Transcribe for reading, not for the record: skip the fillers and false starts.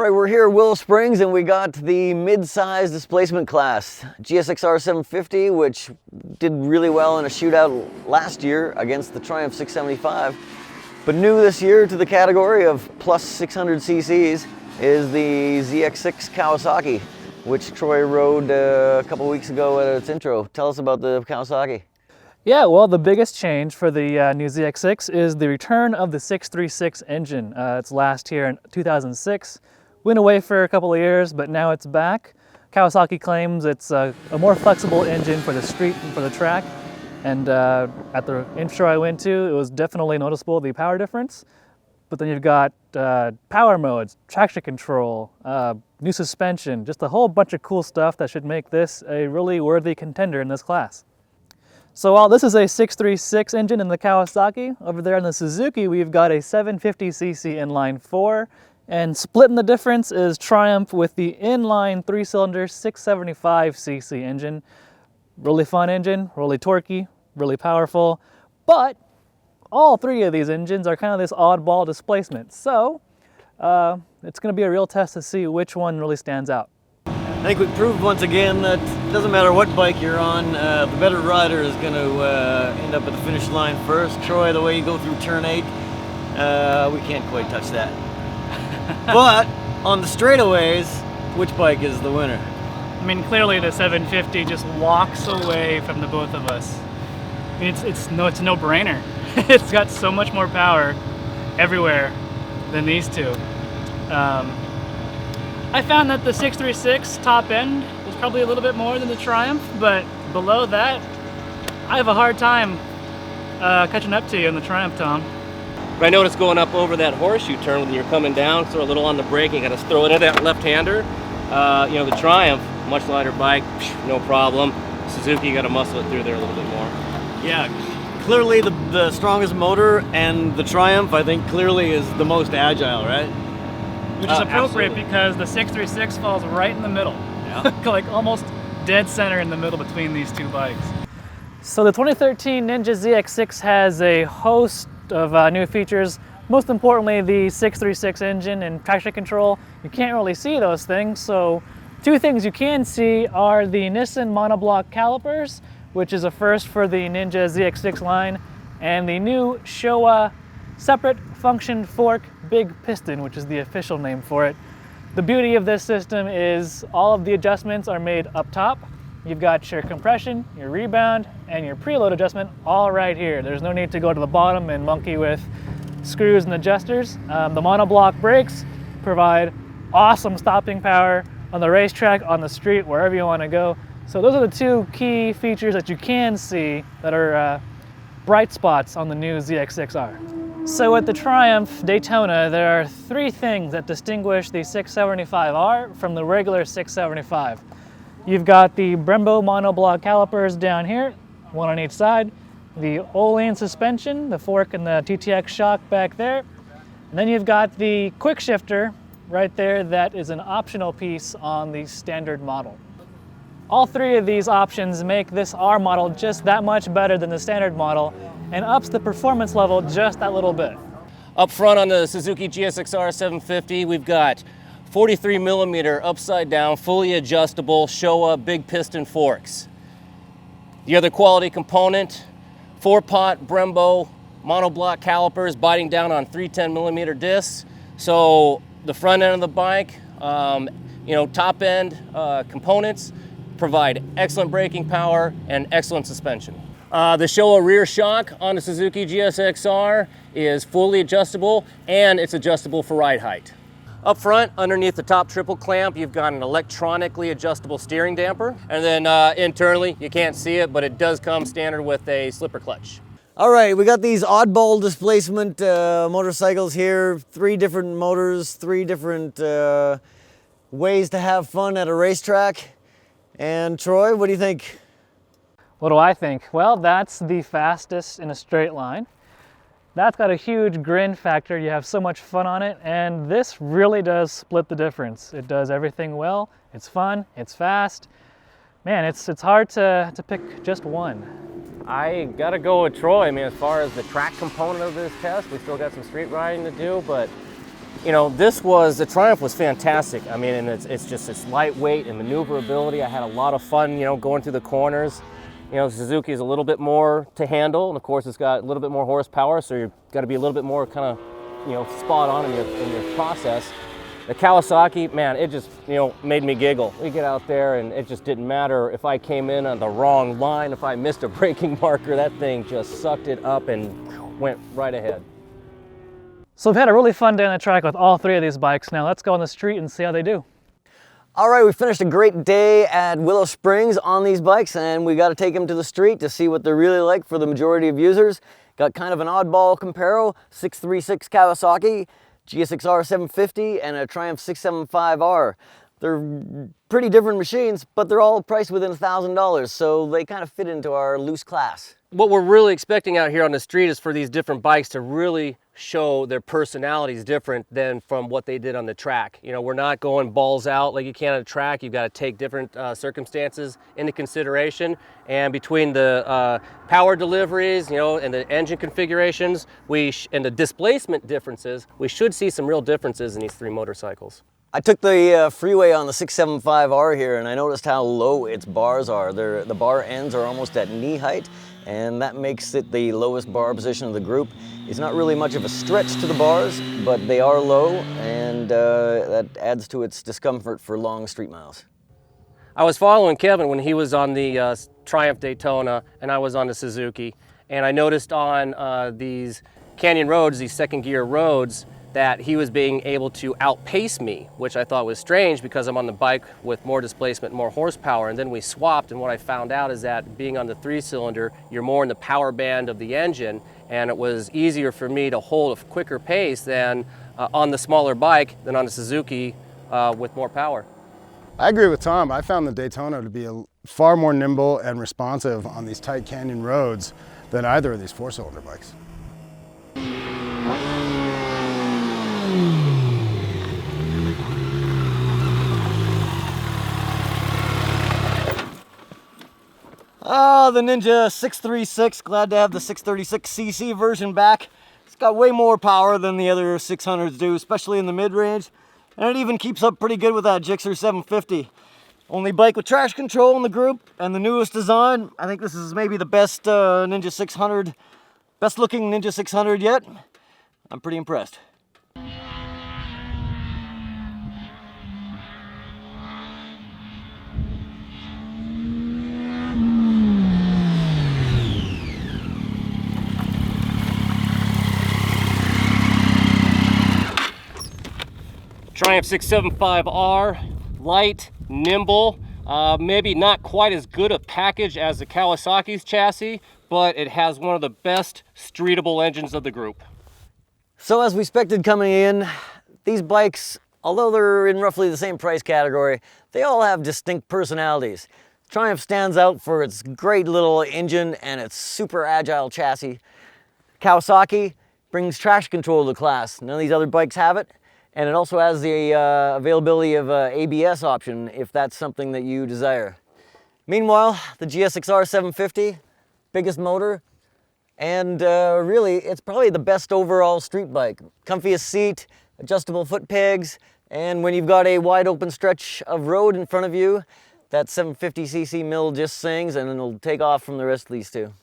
right, we're here at Willow Springs and we got the mid-size displacement class, Gsxr 750, which did really well in a shootout last year against the Triumph 675. But new this year to the category of plus 600 cc's is the Zx6 Kawasaki, which Troy rode a couple weeks ago at its intro. Tell us about the Kawasaki. Yeah, well, the biggest change for the new Zx6 is the return of the 636 engine. It's last here in 2006. Went away for a couple of years, but now it's back. Kawasaki claims it's a more flexible engine for the street and for the track. And at the intro I went to, it was definitely noticeable, the power difference. But then you've got power modes, traction control, new suspension, just a whole bunch of cool stuff that should make this a really worthy contender in this class. So while this is a 636 engine in the Kawasaki, over there in the Suzuki we've got a 750cc inline 4, and splitting the difference is Triumph with the inline 3-cylinder 675cc engine. Really fun engine, really torquey, really powerful, but all three of these engines are kind of this oddball displacement, so it's going to be a real test to see which one really stands out. I think we proved once again that it doesn't matter what bike you're on, the better rider is going to end up at the finish line first. Troy, the way you go through turn 8, we can't quite touch that. But on the straightaways, which bike is the winner? I mean, clearly the 750 just walks away from the both of us. I mean, it's a no-brainer. It's got so much more power everywhere than these two. I found that the 636 top end was probably a little bit more than the Triumph, but below that, I have a hard time catching up to you on the Triumph, Tom. But I noticed going up over that horseshoe turn when you're coming down, throw a little on the brake, you got to throw it into that left-hander. You know, the Triumph, much lighter bike, no problem. Suzuki, you got to muscle it through there a little bit more. Yeah, clearly the strongest motor, and the Triumph, I think, clearly is the most agile, right? Which is appropriate Absolutely. because the 636 falls right in the middle. Yeah. Like almost dead center in the middle between these two bikes. So the 2013 Ninja Zx6 has a host of new features. Most importantly, the 636 engine and traction control. You can't really see those things, so two things you can see are the Nissan monoblock calipers, which is a first for the Ninja Zx6 line, and the new Showa separate function fork big piston, which is the official name for it. The beauty of this system is all of the adjustments are made up top. You've got your compression, your rebound, and your preload adjustment all right here. There's no need to go to the bottom and monkey with screws and adjusters. The monoblock brakes provide awesome stopping power on the racetrack, on the street, wherever you want to go. So those are the two key features that you can see that are bright spots on the new Zx6R. So at the Triumph Daytona, there are three things that distinguish the 675R from the regular 675. You've got the Brembo monoblock calipers down here, one on each side, the Olean suspension, the fork and the TTX shock back there, and then you've got the quick shifter right there that is an optional piece on the standard model. All three of these options make this R model just that much better than the standard model and ups the performance level just that little bit. Up front on the Suzuki Gsxr 750, we've got 43mm upside down, fully adjustable Showa big piston forks. The other quality component, 4-pot Brembo monoblock calipers biting down on 310mm discs. So the front end of the bike, you know, top end components provide excellent braking power and excellent suspension. The Showa rear shock on the Suzuki Gsxr is fully adjustable, and it's adjustable for ride height. Up front, underneath the top triple clamp, you've got an electronically adjustable steering damper. And then internally, you can't see it, but it does come standard with a slipper clutch. All right, we got these oddball displacement motorcycles here. 3 different motors, 3 different ways to have fun at a racetrack. And Troy, what do you think? What do I think? Well, that's the fastest in a straight line. That's got a huge grin factor. You have so much fun on it, and this really does split the difference. It does everything well. It's fun, it's fast. Man, it's hard to pick just one. I gotta go with Troy. I mean, as far as the track component of this test, we still got some street riding to do, but You know, the Triumph was fantastic. I mean, and it's lightweight and maneuverability. I had a lot of fun, you know, going through the corners. You know, Suzuki is a little bit more to handle, and of course it's got a little bit more horsepower, so you've got to be a little bit more kind of, you know, spot on in your process. The Kawasaki, man, it just, you know, made me giggle. We get out there and it just didn't matter if I came in on the wrong line, if I missed a braking marker, that thing just sucked it up and went right ahead. So we've had a really fun day on the track with all three of these bikes. Now let's go on the street and see how they do. All right, we finished a great day at Willow Springs on these bikes, and we got to take them to the street to see what they're really like for the majority of users. Got kind of an oddball comparo, 636 Kawasaki, Gsxr 750, and a Triumph 675R. They're pretty different machines, but they're all priced within $1,000, so they kind of fit into our loose class. What we're really expecting out here on the street is for these different bikes to really show their personalities different than from what they did on the track. You know, we're not going balls out like you can on a track. You've got to take different circumstances into consideration. And between the power deliveries, you know, and the engine configurations, and the displacement differences, we should see some real differences in these three motorcycles. I took the freeway on the 675R here, and I noticed how low its bars are. The bar ends are almost at knee height, and that makes it the lowest bar position of the group. It's not really much of a stretch to the bars, but they are low, and that adds to its discomfort for long street miles. I was following Kevin when he was on the Triumph Daytona, and I was on the Suzuki, and I noticed on these canyon roads, these second gear roads, that he was being able to outpace me, which I thought was strange because I'm on the bike with more displacement, more horsepower, and then we swapped, and what I found out is that being on the 3-cylinder, you're more in the power band of the engine, and it was easier for me to hold a quicker pace than on the smaller bike than on the Suzuki with more power. I agree with Tom. I found the Daytona to be far more nimble and responsive on these tight canyon roads than either of these 4-cylinder bikes. Oh, the Ninja 636, glad to have the 636cc version back. It's got way more power than the other 600s do, especially in the mid-range. And it even keeps up pretty good with that Gsxr 750. Only bike with traction control in the group, and the newest design. I think this is maybe the best Ninja 600, best looking Ninja 600 yet. I'm pretty impressed. Triumph 675R, light, nimble, maybe not quite as good a package as the Kawasaki's chassis, but it has one of the best streetable engines of the group. So as we expected coming in, these bikes, although they're in roughly the same price category, they all have distinct personalities. Triumph stands out for its great little engine and its super agile chassis. Kawasaki brings traction control to the class. None of these other bikes have it. And it also has the availability of an ABS option if that's something that you desire. Meanwhile, the Gsxr 750, biggest motor, and really it's probably the best overall street bike. Comfiest seat, adjustable foot pegs, and when you've got a wide open stretch of road in front of you, that 750cc mill just sings and it'll take off from the rest of these two.